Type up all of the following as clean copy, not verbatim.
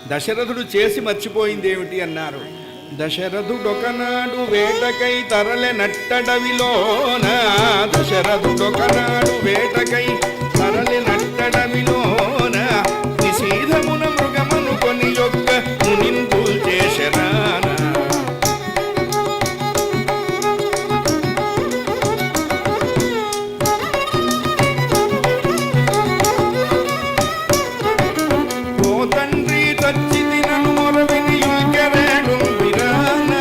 దశరథుడు చేసి మర్చిపోయింది ఏమిటి అన్నారు. దశరథుడొకనాడు వేటకై తరలె నట్టడవిలోన, దశరథుడొకనాడు వేటకై తరలె నట్టడవిలోన, నిశీధమున మృగమును కొని యొక్క మునింపుల్ చేశరాన. ఓ తండ్రి తచ్చిది నన్ను మొరవిని యుల్కెరేడు విరాన,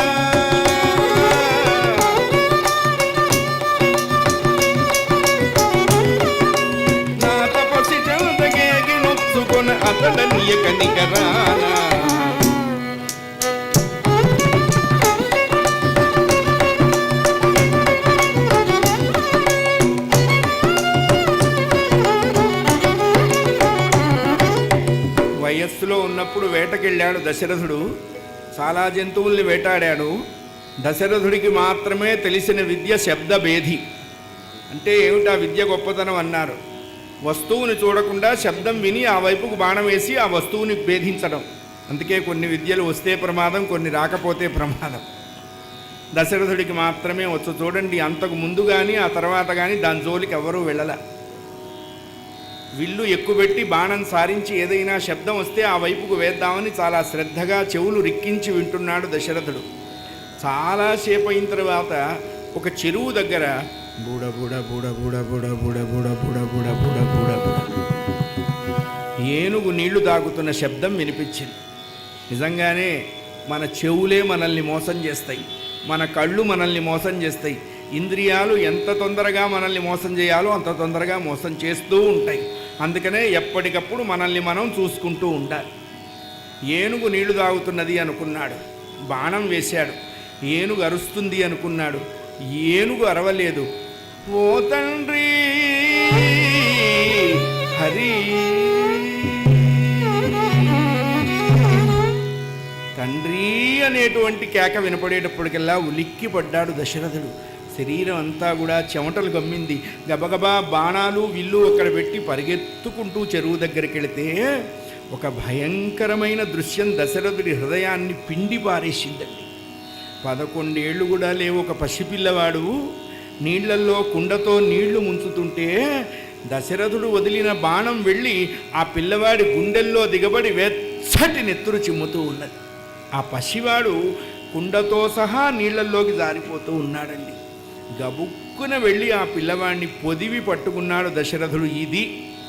నా తపసి చెందగేగి నొచ్చుకొన అతడనియక నిగరాన. వయస్సులో ఉన్నప్పుడు వేటకెళ్ళాడు దశరథుడు, చాలా జంతువుల్ని వేటాడాడు. దశరథుడికి మాత్రమే తెలిసిన విద్య శబ్దభేది. అంటే ఏమిటా విద్య గొప్పతనం అన్నారు. వస్తువుని చూడకుండా శబ్దం విని ఆ వైపుకు బాణం వేసి ఆ వస్తువుని భేదించడం. అందుకే కొన్ని విద్యలు వస్తే ప్రమాదం, కొన్ని రాకపోతే ప్రమాదం. దశరథుడికి మాత్రమే వచ్చు. చూడండి, అంతకు ముందు కానీ ఆ తర్వాత కానీ దాని జోలికి ఎవరూ వెళ్ళల. విల్లు ఎక్కుపెట్టి బాణం సారించి ఏదైనా శబ్దం వస్తే ఆ వైపుకు వేద్దామని చాలా శ్రద్ధగా చెవులు రిక్కించి వింటున్నాడు దశరథుడు. చాలాసేపు అయిన తర్వాత ఒక చెరువు దగ్గర బూడ బూడ బూడ బూడ బూడ బూడ బూడ బూడ బూడ బూడ బూడ ఏనుగు నీళ్లు తాగుతున్న శబ్దం వినిపించింది. నిజంగానే మన చెవులే మనల్ని మోసం చేస్తాయి, మన కళ్ళు మనల్ని మోసం చేస్తాయి. ఇంద్రియాలు ఎంత తొందరగా మనల్ని మోసం చేయాలో అంత తొందరగా మోసం చేస్తూ ఉంటాయి. అందుకనే ఎప్పటికప్పుడు మనల్ని మనం చూసుకుంటూ ఉండాలి. ఏనుగు నీళ్లు తాగుతున్నది అనుకున్నాడు, బాణం వేశాడు. ఏనుగు అరుస్తుంది అనుకున్నాడు, ఏనుగు అరవలేదు. ఓ తండ్రి హరి, తండ్రి అనేటువంటి కేక వినపడేటప్పటికల్లా ఉలిక్కి పడ్డాడు దశరథుడు. శరీరం అంతా కూడా చెమటలు గమ్మింది. గబగబా బాణాలు విల్లు అక్కడ పెట్టి పరిగెత్తుకుంటూ చెరువు దగ్గరికి వెళితే ఒక భయంకరమైన దృశ్యం దశరథుడి హృదయాన్ని పిండి పారేసిందండి. 11 ఏళ్ళు కూడా లేవు, ఒక పసిపిల్లవాడు నీళ్లల్లో కుండతో నీళ్లు ముంచుతుంటే దశరథుడు వదిలిన బాణం వెళ్ళి ఆ పిల్లవాడి గుండెల్లో దిగబడి వెచ్చటి నెత్తురు చిమ్ముతూ ఉన్నది. ఆ పసివాడు కుండతో సహా నీళ్లల్లోకి జారిపోతూ ఉన్నాడండి. గబుక్కున వెళ్ళి ఆ పిల్లవాడిని పొదివి పట్టుకున్నాడు దశరథుడు. ఇది